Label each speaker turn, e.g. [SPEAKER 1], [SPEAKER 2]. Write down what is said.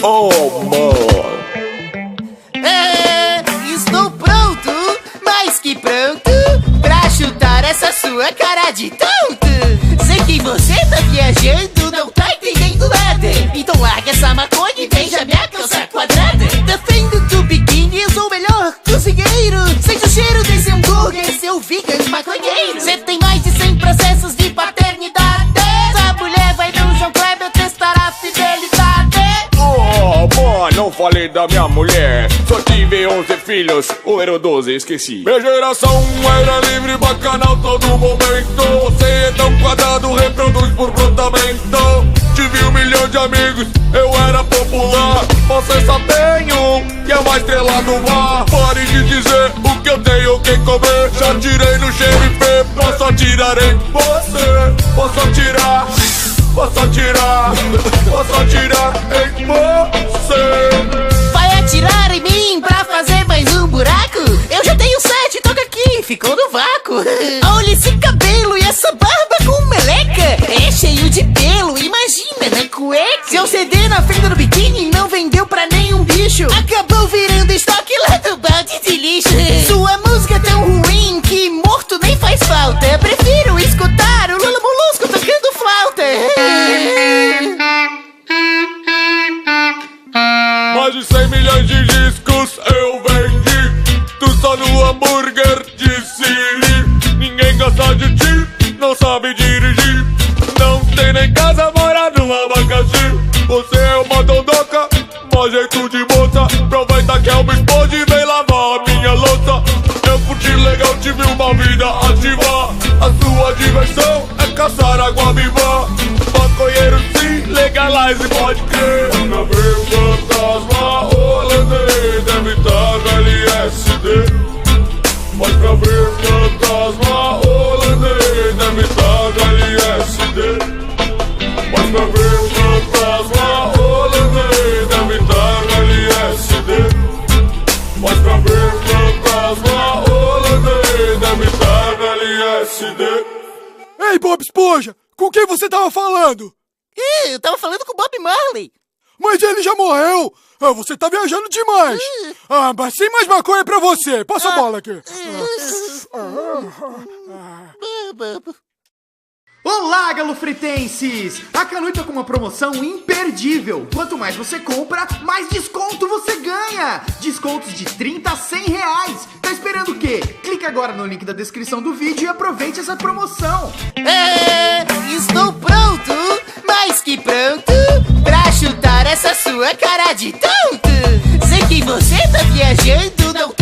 [SPEAKER 1] Oh, mano.
[SPEAKER 2] Estou pronto, mais que pronto, pra chutar essa sua cara de tonto. Sei que você tá viajando, não tá entendendo nada. Então larga essa maconha e veja minha calça quadrada. Defendo do biquíni, eu sou o melhor cozinheiro. Sente o cheiro desse hambúrguer, seu vegan maconheiro. Cê tem mais de 100 processos de paternidade. Essa mulher vai no João Kleber testar a fidelidade.
[SPEAKER 1] Oh, mano, não falei da minha mulher. Só tive 11 filhos, o número 12 esqueci. Minha geração era livre, bacanal todo momento. Você é tão quadrado, reproduz por brotamento. Tive 1 milhão de amigos, eu era popular. Você só tem um, que é uma estrela do mar. Pare de dizer o que eu tenho que comer. Já tirei no xerife, posso atirar em você. Posso atirar, posso atirar, posso atirar em você.
[SPEAKER 2] Vai atirar em mim pra fazer mais um buraco? Eu já tenho 7, toca aqui, ficou no vácuo. Olha esse cabelo e essa barba com meleca. É cheio de pelo, imagina na cueca. Seu CD na fenda do biquíni não vendeu pra nenhum bicho. Acabou virando estoque lá do balde de lixo. Sua música é tão ruim que morto nem faz falta. Prefiro escutar o Lula Molusco tocando flauta.
[SPEAKER 1] Mais de 100 milhões de discos eu vendi. Tu só no hambúrguer de Siri. Ninguém gosta de ti, não sabe dirigir. Não tem nem casa, mora no abacaxi. Você é uma dondoca, mau jeito de moça. Aproveita que eu me expôs e vem lavar a minha louça. Eu curti legal, tive uma vida ativa. A sua diversão é caçar água viva. Maconheiro sim, legalize, pode crer. Na vida fantasma holandês, deve estar no LSD. Pode pra ver fantasma holandês, deve estar no LSD. Pode pra ver fantasma holandês, deve estar no LSD. Pode pra ver fantasma holandês, deve estar no LSD.
[SPEAKER 3] Ei, Bob Esponja, com quem você tava falando?
[SPEAKER 2] Eu tava falando com o Bob Marley.
[SPEAKER 3] Mas ele já morreu! Você tá viajando demais! Mas sem mais maconha pra você! Passa a bola aqui!
[SPEAKER 4] Olá, galofritenses! A Canudo tá com uma promoção imperdível. Quanto mais você compra, mais desconto você ganha! Descontos de 30 a 100 reais. Tá esperando o quê? Clica agora no link da descrição do vídeo e aproveite essa promoção.
[SPEAKER 2] Estou pronto, mais que pronto, pra chutar essa sua cara de tonto. Sei que você tá viajando, não tá